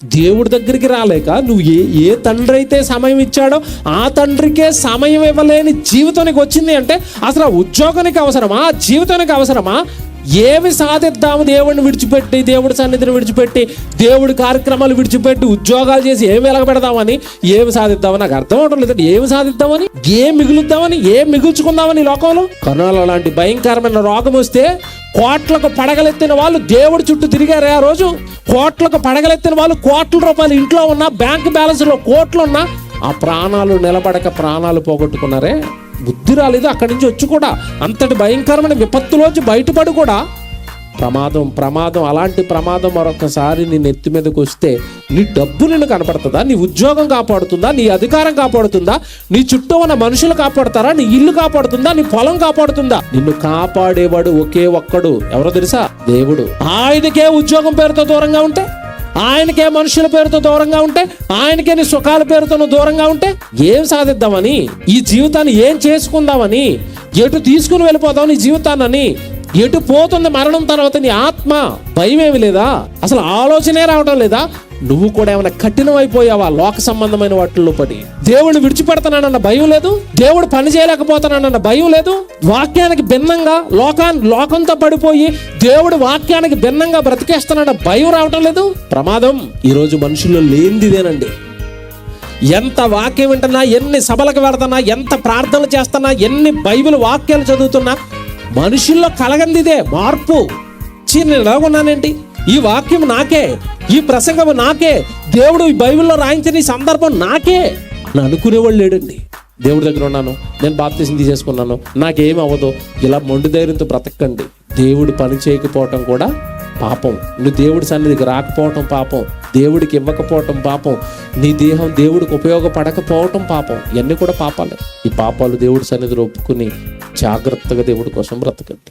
దేవుడి దగ్గరికి రాలేక నువ్వు ఏ తండ్రి అయితే సమయం ఇచ్చాడో ఆ తండ్రికే సమయం ఇవ్వలేని జీవితానికి వచ్చింది అంటే అసలు ఆ ఉద్యోగానికి అవసరమా, జీవితానికి అవసరమా? ఏమి సాధిద్దాము? దేవుడిని విడిచిపెట్టి, దేవుడి సన్నిధిని విడిచిపెట్టి, దేవుడి కార్యక్రమాలు విడిచిపెట్టి ఉద్యోగాలు చేసి ఏమి వెలగబెడదామని, ఏమి సాధిద్దామని నాకు అర్థం అవడం లేదండి. ఏమి సాధిద్దామని, ఏం మిగులుద్దామని, ఏం మిగుల్చుకుందామని లోకంలో? కరోనా లాంటి భయంకరమైన రోగం వస్తే కోట్లకు పడగలెత్తిన వాళ్ళు దేవుడి చుట్టూ తిరిగారే ఆ రోజు. కోట్లకు పడగలెత్తిన వాళ్ళు కోట్ల రూపాయలు ఇంట్లో ఉన్నా, బ్యాంక్ బ్యాలెన్స్లో కోట్లు ఉన్నా ఆ ప్రాణాలు నిలబడక ప్రాణాలు పోగొట్టుకున్నారే. బుద్ధి రాలేదు అక్కడి నుంచి వచ్చి కూడా. అంతటి భయంకరమైన విపత్తులోంచి బయటపడి కూడా ప్రమాదం అలాంటి ప్రమాదం మరొకసారి నీ నెత్తి మీదకి వస్తే నీ డబ్బు నిన్ను కనపడుతుందా? నీ ఉద్యోగం కాపాడుతుందా? నీ అధికారం కాపాడుతుందా? నీ చుట్టూ ఉన్న మనుషులు కాపాడుతారా? నీ ఇల్లు కాపాడుతుందా? నీ పొలం కాపాడుతుందా? నిన్ను కాపాడేవాడు ఒకే ఒక్కడు, ఎవరో తెలుసా? దేవుడు. ఆయనకే ఉద్యోగం పేరుతో దూరంగా ఉంటే, ఆయనకే మనుషుల పేరుతో దూరంగా ఉంటే, ఆయనకే నీ సుఖాల పేరుతో దూరంగా ఉంటే ఏం సాధిద్దామని, ఈ జీవితాన్ని ఏం చేసుకుందామని, ఎటు తీసుకుని వెళ్ళిపోదాం నీ జీవితాన్ని? ఎటు పోతుంది మరణం తర్వాత నీ ఆత్మ? భయం ఏమి లేదా? అసలు ఆలోచనే రావడం లేదా? నువ్వు కూడా ఏమైనా కఠినం అయిపోయావా లోక సంబంధమైన వాటిల్లో పడి? దేవుడిని విడిచిపెడతానన్న భయం లేదు, దేవుడు పని చేయలేకపోతానన్న భయం లేదు, వాక్యానికి భిన్నంగా లోకంతో పడిపోయి దేవుడు వాక్యానికి భిన్నంగా బ్రతికేస్తానన్న భయం రావటం లేదు. ప్రమాదం ఈరోజు మనుషుల్లో లేనిదేనండి. ఎంత వాక్యం వింటున్నా, ఎన్ని సభలకు వెళుతున్నా, ఎంత ప్రార్థనలు చేస్తున్నా, ఎన్ని బైబిల్ వాక్యాలు చదువుతున్నా మనుషుల్లో కలగందిదే మార్పు. నేను ఎలాగున్నానేంటి? ఈ వాక్యం నాకే, ఈ ప్రసంగం నాకే, దేవుడు ఈ బైబిల్లో రాయించిన ఈ సందర్భం నాకే అని అనుకునేవాళ్ళు లేడండి. దేవుడి దగ్గర ఉన్నాను, నేను బాప్తిసం తీసేసుకున్నాను, నాకేం అవ్వదు, ఇలా మొండి ధైర్యంతో బ్రతకండి. దేవుడు పని చేయకపోవటం కూడా పాపం. నువ్వు దేవుడి సన్నిధికి రాకపోవటం పాపం, దేవుడికి ఇవ్వకపోవటం పాపం, నీ దేహం దేవుడికి ఉపయోగపడకపోవటం పాపం. ఇవన్నీ కూడా పాపాలే. ఈ పాపాలు దేవుడి సన్నిధిలో ఒప్పుకుని జాగ్రత్తగా దేవుడి కోసం బ్రతకండి.